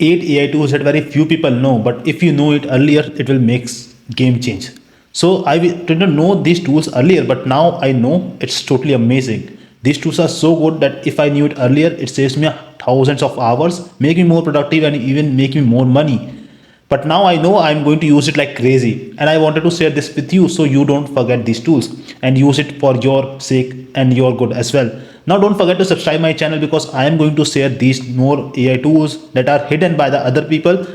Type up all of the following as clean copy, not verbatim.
8 AI tools that very few people know, but if you know it earlier, it will make game change. So didn't know these tools earlier, but now I know it's totally amazing. These tools are so good that if I knew it earlier, it saves me thousands of hours, make me more productive, and even make me more money. But now I know I'm going to use it like crazy, and I wanted to share this with you so you don't forget these tools and use it for your sake and your good as well. Now don't forget to subscribe my channel because I am going to share these more AI tools that are hidden by the other people.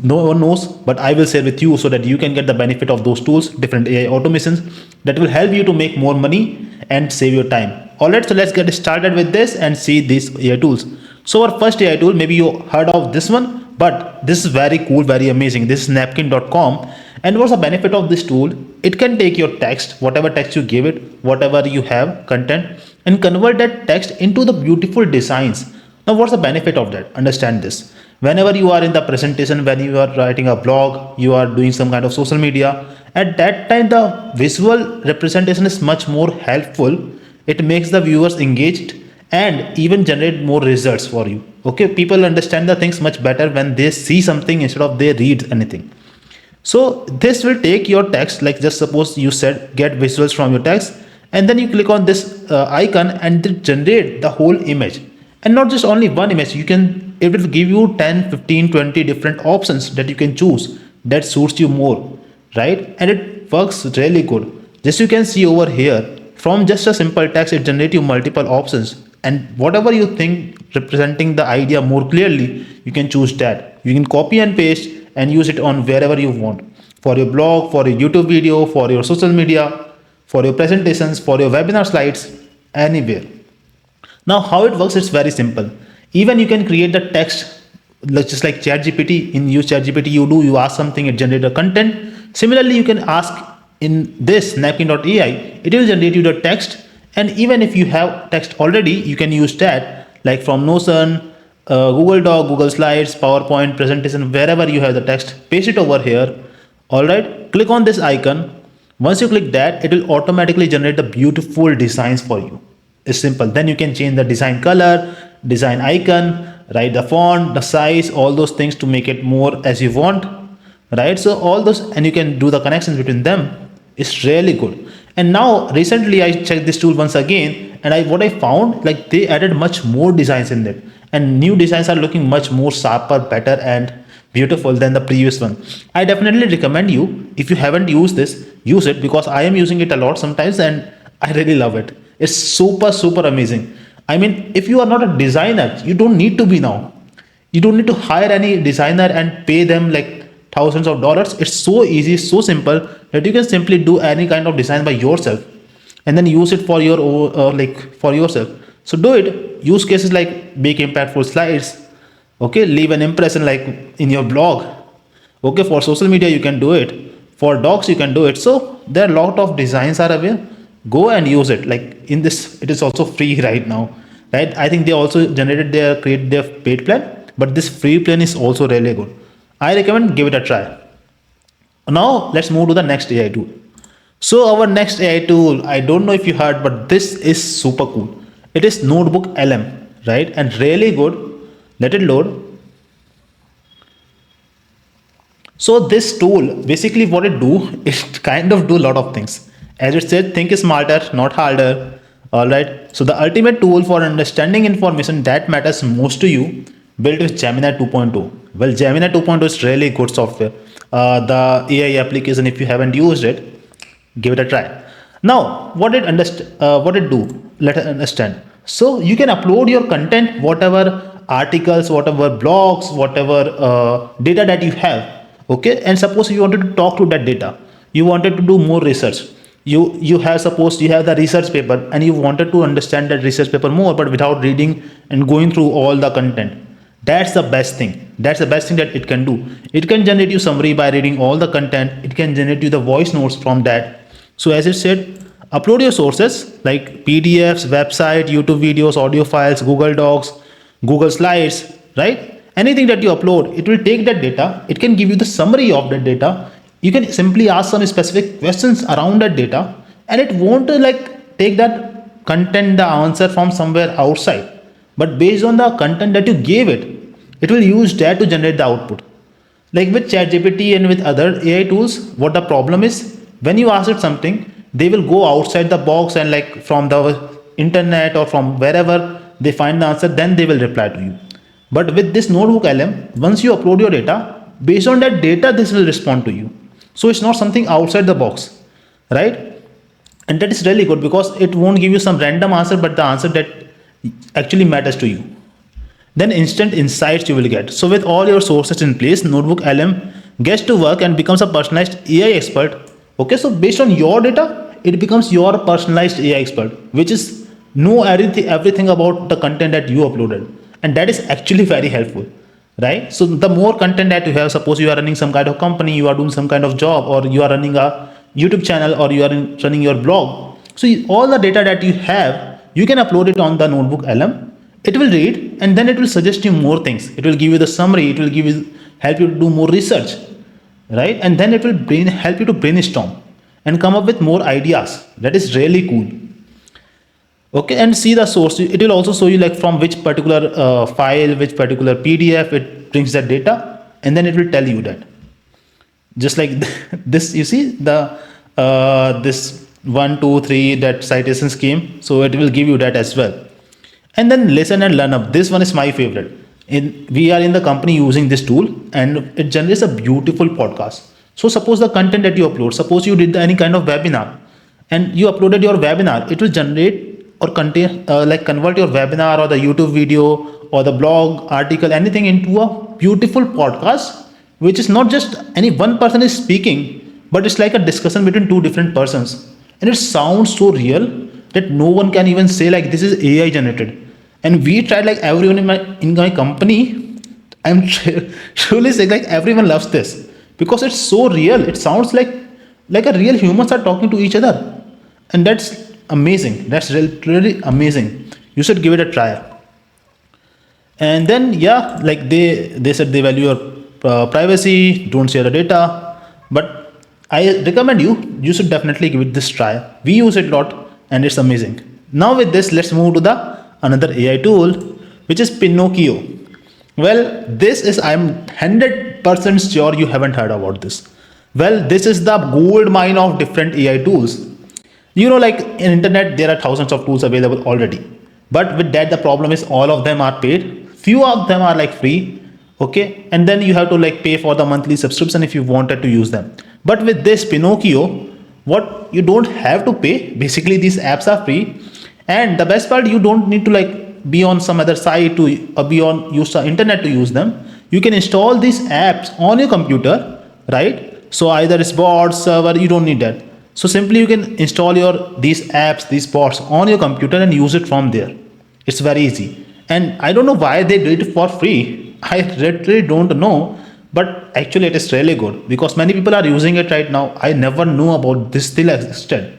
No one knows, but I will share with you so that you can get the benefit of those tools, different AI automations that will help you to make more money and save your time. Alright, so let's get started with this and see these AI tools. So our first AI tool, maybe you heard of this one, but this is very cool, very amazing. This is napkin.com. And what's the benefit of this tool? It can take your text, whatever text you give it, whatever you have, content, and convert that text into the beautiful designs. Now, what's the benefit of that? Understand this. Whenever you are in the presentation, when you are writing a blog, you are doing some kind of social media, at that time, the visual representation is much more helpful. It makes the viewers engaged and even generate more results for you. Okay, people understand the things much better when they see something instead of they read anything. So this will take your text, like just suppose you said get visuals from your text, and then you click on this icon and it generate the whole image, and not just only one image. It will give you 10, 15, 20 different options that you can choose that suits you more, right? And it works really good. Just you can see over here, from just a simple text it generates you multiple options, and whatever you think representing the idea more clearly, you can choose that. You can copy and paste and use it on wherever you want, for your blog, for your YouTube video, for your social media, for your presentations, for your webinar slides, anywhere. Now how it works, it's very simple. Even you can create the text just like ChatGPT. In use ChatGPT, you ask something, it generates a content. Similarly, you can ask in this napkin.ai, it will generate you the text. And even if you have text already, you can use that, like from Notion, Google Doc, Google Slides, PowerPoint, presentation, wherever you have the text, paste it over here. All right, click on this icon. Once you click that, it will automatically generate the beautiful designs for you. It's simple. Then you can change the design color, design icon, write the font, the size, all those things to make it more as you want, right? So all those, and you can do the connections between them. It's really good. And now recently I checked this tool once again, and what I found, like they added much more designs in it, and new designs are looking much more sharper, better, and beautiful than the previous one. I definitely recommend you, if you haven't used this, use it, because I am using it a lot sometimes and I really love it. It's super amazing. I mean, if you are not a designer, you don't need to be now. You don't need to hire any designer and pay them like thousands of dollars. It's so easy, so simple that you can simply do any kind of design by yourself and then use it for your for yourself. So do it. Use cases like make impactful slides. Okay, leave an impression like in your blog. Okay, for social media you can do it. For docs you can do it. So there are a lot of designs are available. Go and use it. Like in this, it is also free right now, right? I think they also created their paid plan, but this free plan is also really good. I recommend give it a try. Now let's move to the next AI tool. So our next AI tool, I don't know if you heard, but this is super cool. It is Notebook LM, right? And really good. Let it load. So this tool, basically what it do, it kind of do a lot of things. As it said, think smarter, not harder. All right. So the ultimate tool for understanding information that matters most to you, built with Gemini 2.0. Well, Gemini 2.0 is really good software. The AI application, if you haven't used it, give it a try. Now, what it do? Let us understand. So you can upload your content, whatever articles, whatever blogs, whatever data that you have. Okay, and suppose you wanted to talk to that data, you wanted to do more research. You have, suppose you have the research paper and you wanted to understand that research paper more, but without reading and going through all the content. That's the best thing. That's the best thing that it can do. It can generate you summary by reading all the content. It can generate you the voice notes from that. So as it said, upload your sources like PDFs, website, YouTube videos, audio files, Google Docs, Google Slides, right? Anything that you upload, it will take that data. It can give you the summary of that data. You can simply ask some specific questions around that data, and it won't like take that content, the answer from somewhere outside, but based on the content that you gave it, it will use that to generate the output. Like with ChatGPT and with other AI tools, what the problem is, when you ask it something, they will go outside the box and like from the internet or from wherever they find the answer, then they will reply to you. But with this notebook LM, once you upload your data, based on that data, this will respond to you. So it's not something outside the box, right? And that is really good because it won't give you some random answer, but the answer that actually matters to you. Then instant insights you will get. So with all your sources in place, notebook LM gets to work and becomes a personalized AI expert. Okay, so based on your data, it becomes your personalized AI expert, which is know everything about the content that you uploaded, and that is actually very helpful, right? So the more content that you have, suppose you are running some kind of company, you are doing some kind of job, or you are running a YouTube channel, or you are running your blog, so all the data that you have, you can upload it on the notebook LM. It will read and then it will suggest you more things. It will give you the summary, it will help you to do more research, right? And then it will help you to brainstorm and come up with more ideas. That is really cool. Okay, and see the source. It will also show you like from which particular file, which particular PDF it brings that data, and then it will tell you that. Just like this, you see the this 1, 2, 3 that citation scheme. So it will give you that as well. And then listen and learn up. This one is my favorite. We are in the company using this tool, and it generates a beautiful podcast. So suppose the content that you upload, suppose you did any kind of webinar and you uploaded your webinar, it will generate or contain convert your webinar or the YouTube video or the blog article, anything into a beautiful podcast, which is not just any one person is speaking, but it's like a discussion between two different persons. And it sounds so real that no one can even say like this is AI generated. And we tried, like everyone in my company, I'm truly saying like everyone loves this because it's so real. It sounds like a real humans are talking to each other, and that's amazing. That's really amazing. You should give it a try. And then yeah, like they said they value your privacy, don't share the data, but I recommend you should definitely give it this try. We use it a lot and it's amazing. Now with this, let's move to the another AI tool, which is Pinocchio. Well, this is, I'm 100% sure you haven't heard about this. Well, this is the gold mine of different AI tools. You know, like in internet, there are thousands of tools available already. But with that, the problem is all of them are paid. Few of them are like free. Okay. And then you have to like pay for the monthly subscription if you wanted to use them. But with this Pinocchio, what you don't have to pay. Basically, these apps are free. And the best part, you don't need to like be on some other site to use the internet to use them. You can install these apps on your computer, right? So either it's bot, server, you don't need that. So simply you can install these apps, these bots on your computer and use it from there. It's very easy. And I don't know why they did it for free. I really don't know. But actually it is really good because many people are using it right now. I never knew about this till existed.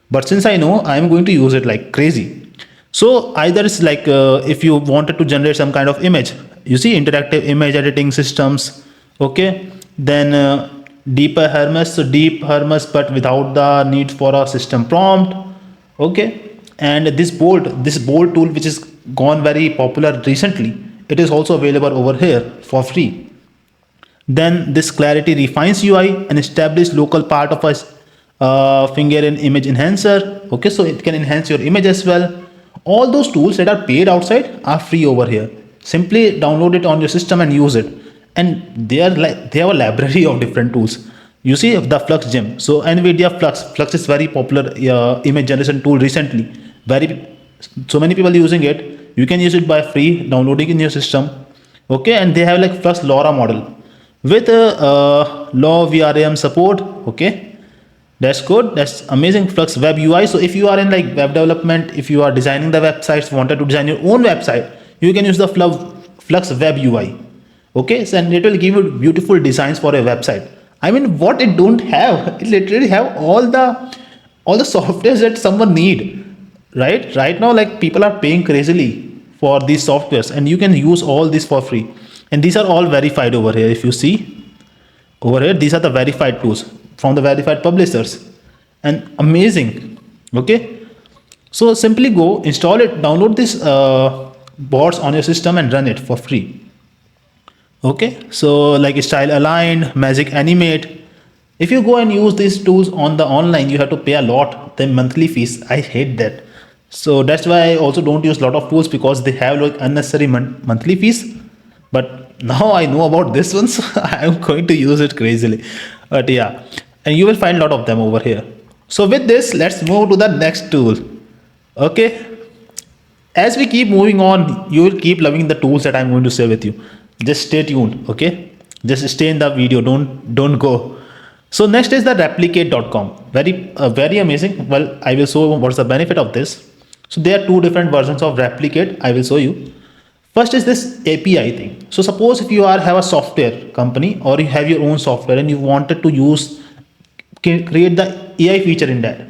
But since I know, I am going to use it like crazy. So either it's like if you wanted to generate some kind of image, you see interactive image editing systems. Okay. Then deeper Hermes, so deep Hermes, but without the need for a system prompt. Okay. And this bold tool, which is gone very popular recently, it is also available over here for free. Then this clarity refines UI and establish local part of a finger in image enhancer. Okay, so it can enhance your image as well. All those tools that are paid outside are free over here. Simply download it on your system and use it. And they have a library of different tools. You see the Flux Gem. So NVIDIA Flux is very popular image generation tool recently. So many people using it. You can use it by free, downloading in your system. Okay, and they have like Flux LoRa model with low VRAM support. Okay, that's good. That's amazing. Flux Web UI. So if you are in like web development, if you are designing the websites, wanted to design your own website, you can use the Flux Web UI. Okay, so and it will give you beautiful designs for a website. I mean, what it don't have, it literally have all the softwares that someone need. Right now, like people are paying crazily for these softwares, and you can use all this for free. And these are all verified over here. If you see over here, these are the verified tools from the verified publishers, and amazing. Okay, so simply go install it, download this bots on your system and run it for free. Okay, so like style aligned, magic animate. If you go and use these tools on the online, you have to pay a lot, the monthly fees. I hate that. So that's why I also don't use a lot of tools because they have like unnecessary monthly fees. But now I know about this one, so I'm going to use it crazily. But yeah, and you will find a lot of them over here. So with this, let's move to the next tool. Okay, as we keep moving on, you will keep loving the tools that I'm going to share with you. Just stay tuned, okay? Just stay in the video. Don't go. So next is the replicate.com. Very amazing. Well, I will show what's the benefit of this. So there are two different versions of replicate. I will show you. First is this API thing. So suppose if you have a software company or you have your own software and you wanted to create the AI feature in that,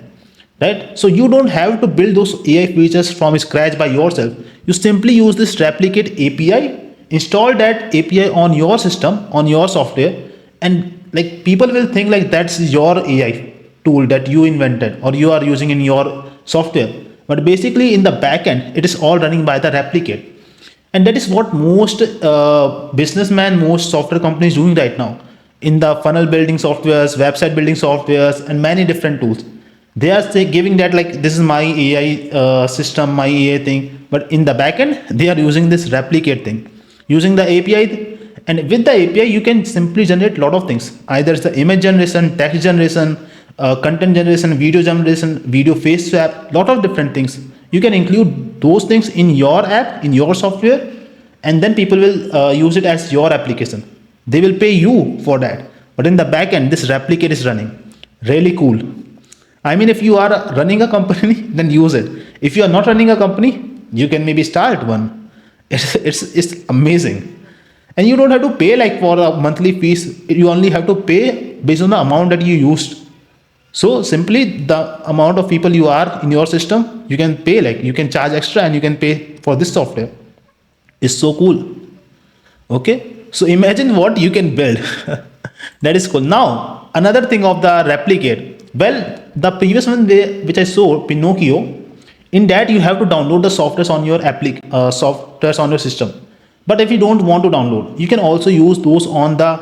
right? So you don't have to build those AI features from scratch by yourself. You simply use this replicate API, install that API on your system, on your software, and like people will think like that's your AI tool that you invented or you are using in your software. But basically in the backend, it is all running by the replicate. And that is what most businessmen, most software companies doing right now in the funnel building softwares, website building softwares, and many different tools. They are giving that like this is my AI system, my AI thing, but in the backend they are using this replicate thing, using the API. And with the API, you can simply generate a lot of things. Either it's the image generation, text generation, content generation, video face swap, lot of different things. You can include those things in your app, in your software, and then people will use it as your application. They will pay you for that. But in the backend, this replicate is running. Really cool. I mean, if you are running a company, then use it. If you are not running a company, you can maybe start one. It's amazing. And you don't have to pay like for a monthly fees. You only have to pay based on the amount that you used. So simply the amount of people you are in your system, you can pay like you can charge extra and you can pay for this software. It's so cool. Okay. So imagine what you can build. That is cool. Now, another thing of the replicate. Well, the previous one which I saw, Pinocchio, in that you have to download the softwares on your softwares on your system. But if you don't want to download, you can also use those on the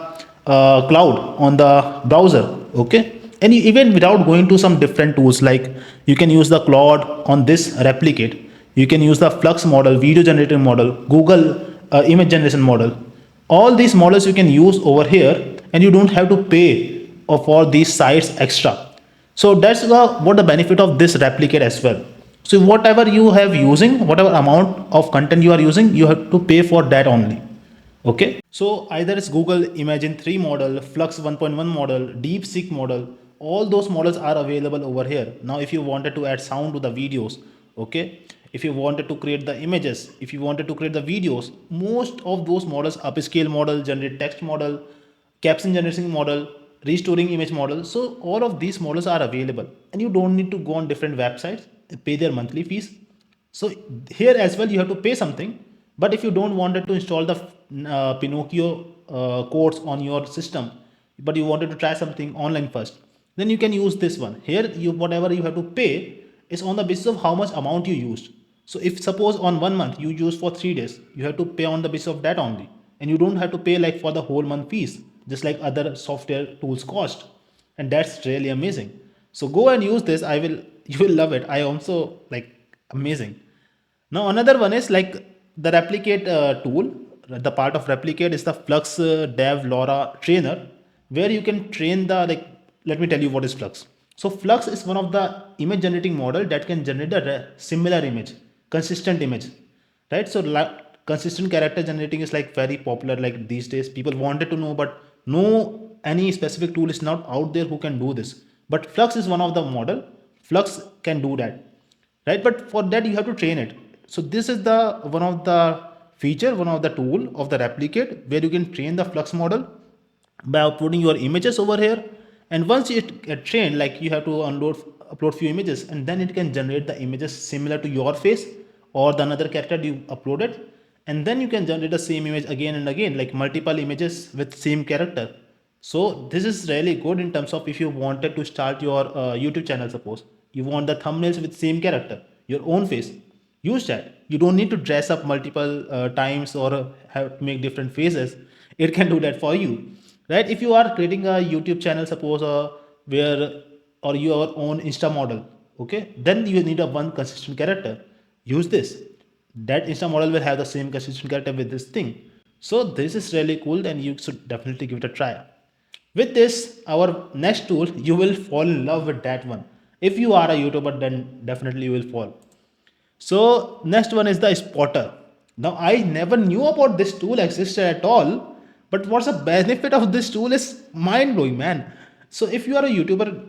cloud, on the browser. Okay. And even without going to some different tools, like you can use the Cloud on this replicate. You can use the Flux model, video generator model, Google image generation model. All these models you can use over here, and you don't have to pay for these sites extra. So that's what the benefit of this replicate as well. So whatever you have using, whatever amount of content you are using, you have to pay for that only. Okay. So either it's Google Imagine 3 model, Flux 1.1 model, DeepSeek model, all those models are available over here. Now, if you wanted to add sound to the videos, okay, if you wanted to create the images, if you wanted to create the videos, most of those models, upscale model, generate text model, caption generation model, restoring image model. So all of these models are available and you don't need to go on different websites, pay their monthly fees. So here as well, you have to pay something. But if you don't wanted to install the Pinocchio codes on your system, but you wanted to try something online first, then you can use this one. Here, you whatever you have to pay is on the basis of how much amount you used. So if suppose on 1 month you use for 3 days, you have to pay on the basis of that only, and you don't have to pay like for the whole month fees, just like other software tools cost, and that's really amazing. So go and use this. I will you will love it. I also like amazing. Now another one is like the replicate tool. The part of replicate is the Flux Dev LoRa trainer, where you can train the like. Let me tell you what is Flux. So Flux is one of the image generating model that can generate a similar image, consistent image, right? So consistent character generating is like very popular like these days. People wanted to know, but no any specific tool is not out there who can do this. But Flux is one of the model. Flux can do that, right? But for that you have to train it. So this is the one of the feature, one of the tool of the replicate, where you can train the Flux model by uploading your images over here. And once it get trained, like you have to upload few images, and then it can generate the images similar to your face or the another character you uploaded. And then you can generate the same image again and again, like multiple images with same character. So this is really good in terms of if you wanted to start your YouTube channel. Suppose you want the thumbnails with same character, your own face, use that. You don't need to dress up multiple times or have to make different faces. It can do that for you, right? If you are creating a YouTube channel, suppose, where, or your own Insta model, okay, then you need a one consistent character. Use this. That Insta model will have the same consistent character with this thing. So this is really cool, and you should definitely give it a try. With this, our next tool, you will fall in love with that one. If you are a YouTuber, then definitely you will fall. So next one is the spotter. Now I never knew about this tool existed at all, but what's the benefit of this tool is mind blowing, man. So if you are a YouTuber,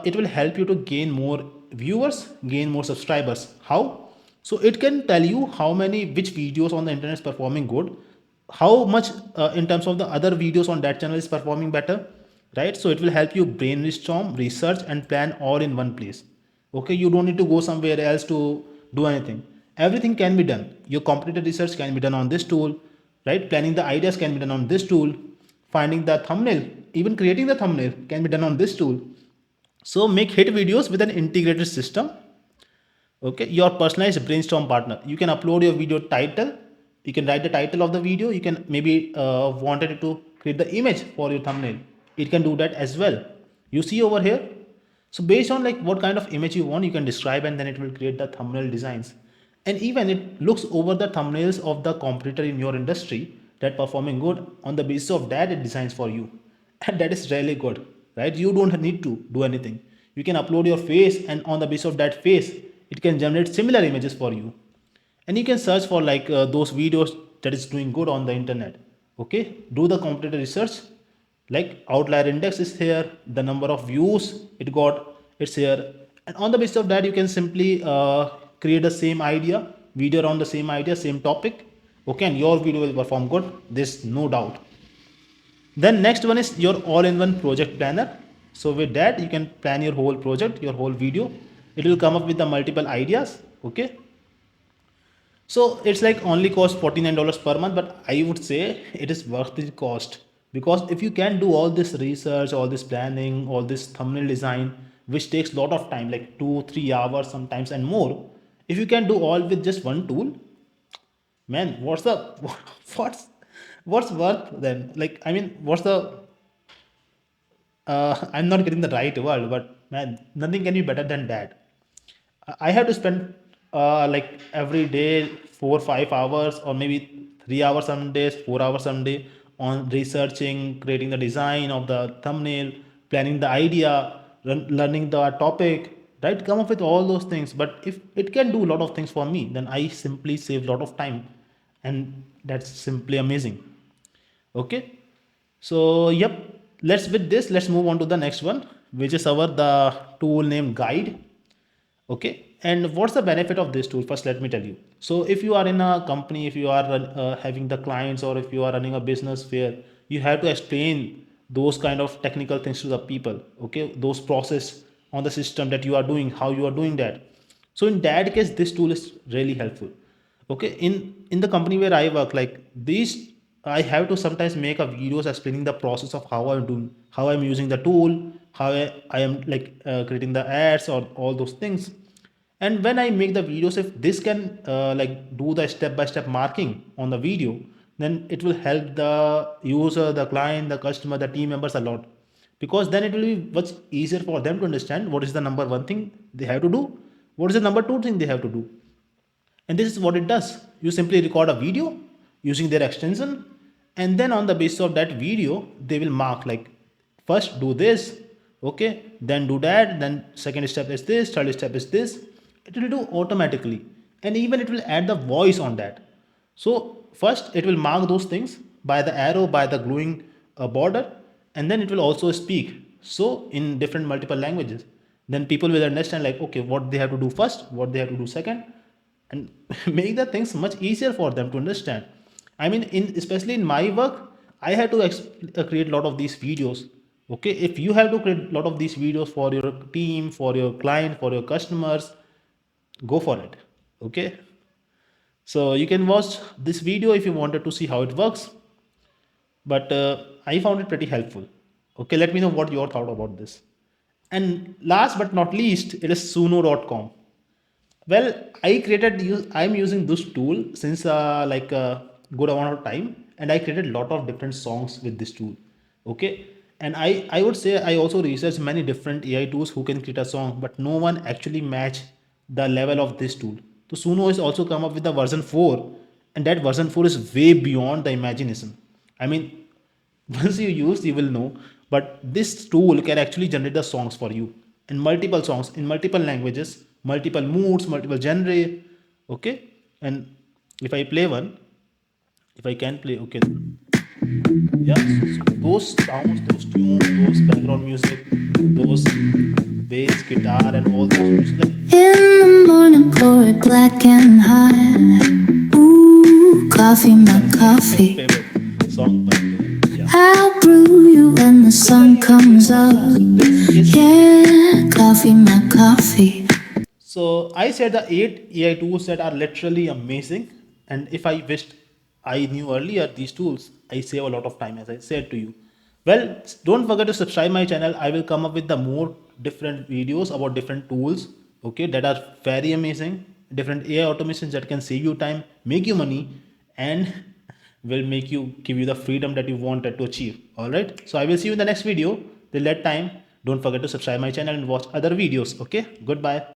it will help you to gain more viewers, gain more subscribers. How? So it can tell you how many, which videos on the internet is performing good, how much, in terms of the other videos on that channel is performing better, right? So it will help you brainstorm, research, and plan all in one place. Okay, you don't need to go somewhere else to do anything. Everything can be done. Your competitor research can be done on this tool, right? Planning the ideas can be done on this tool. Finding the thumbnail, even creating the thumbnail can be done on this tool. So make hit videos with an integrated system. Okay, your personalized brainstorm partner. You can upload your video title. You can write the title of the video. You can maybe wanted it to create the image for your thumbnail. It can do that as well. You see over here. So based on like what kind of image you want, you can describe, and then it will create the thumbnail designs. And even it looks over the thumbnails of the competitor in your industry that performing good. On the basis of that, it designs for you, and that is really good, right? You don't need to do anything. You can upload your face, and on the basis of that face, it can generate similar images for you. And you can search for like those videos that is doing good on the internet. Okay, do the competitor research, like outlier index is here, the number of views it got, it's here. And on the basis of that, you can simply create the same idea, video on the same idea, same topic. Okay, and your video will perform good, there's no doubt. Then next one is your all-in-one project planner. So with that, you can plan your whole project, your whole video. It will come up with the multiple ideas. Okay, so it's like only cost $49 per month, but I would say it is worth the cost, because if you can do all this research, all this planning, all this thumbnail design, which takes a lot of time, like 2 3 hours sometimes and more, if you can do all with just one tool, man, what's the what's what's worth then? Like, I mean, what's the I'm not getting the right word, but man, nothing can be better than that. I have to spend like every day 4 5 hours, or maybe 3 hours some days, 4 hours some day, on researching, creating the design of the thumbnail, planning the idea, learning the topic, right? Come up with all those things. But if it can do a lot of things for me, then I simply save a lot of time, and that's simply amazing. Okay, so yep, let's move on to the next one, which is our the tool named guide. Okay, and what's the benefit of this tool? First, let me tell you. So if you are in a company, if you are having the clients, or if you are running a business where you have to explain those kind of technical things to the people, okay, those process on the system that you are doing, how you are doing that. So in that case, this tool is really helpful. Okay, in the company where I work, like these, I have to sometimes make a videos explaining the process of how I'm doing, how I'm using the tool, how I am like creating the ads or all those things. And when I make the videos, if this can like do the step by step marking on the video, then it will help the user, the client, the customer, the team members a lot, because then it will be much easier for them to understand what is the number one thing they have to do, what is the number two thing they have to do. And this is what it does. You simply record a video using their extension, and then on the basis of that video, they will mark like, first do this, okay, then do that, then second step is this, third step is this. It will do automatically, and even it will add the voice on that. So first it will mark those things by the arrow, by the glowing border, and then it will also speak. So in different multiple languages, then people will understand like, okay, what they have to do first, what they have to do second, and make the things much easier for them to understand. I mean, in especially in my work, I had to create a lot of these videos. Okay, if you have to create a lot of these videos for your team, for your client, for your customers, go for it. Okay, so you can watch this video if you wanted to see how it works, but I found it pretty helpful. Okay, let me know what your thought about this. And last but not least, it is suno.com. Well, I'm using this tool since like a good amount of time, and I created a lot of different songs with this tool. Okay, and I would say I also researched many different AI tools who can create a song, but no one actually match the level of this tool. So Suno has also come up with the version 4, and that version 4 is way beyond the imagination. I mean, once you use, you will know. But this tool can actually generate the songs for you in multiple songs, in multiple languages, multiple moods, multiple genre. Okay, and if I play one, if I can play, okay, yeah. So those sounds, those tunes, those background music, those bass, guitar, and all those music, like In the morning, pour it black and hot. Ooh, coffee, my coffee. favorite song by the yeah. I'll brew you when the sun comes up. So this is Yeah, coffee, my coffee. so I said the 8 AI tools that are literally amazing. And if I wished I knew earlier these tools, I save a lot of time, as I said to you. Well, don't forget to subscribe my channel. I will come up with the more different videos about different tools, okay, that are very amazing. Different AI automations that can save you time, make you money, and will make you give you the freedom that you wanted to achieve. All right. So I will see you in the next video. Till that time, don't forget to subscribe my channel and watch other videos. Okay. Goodbye.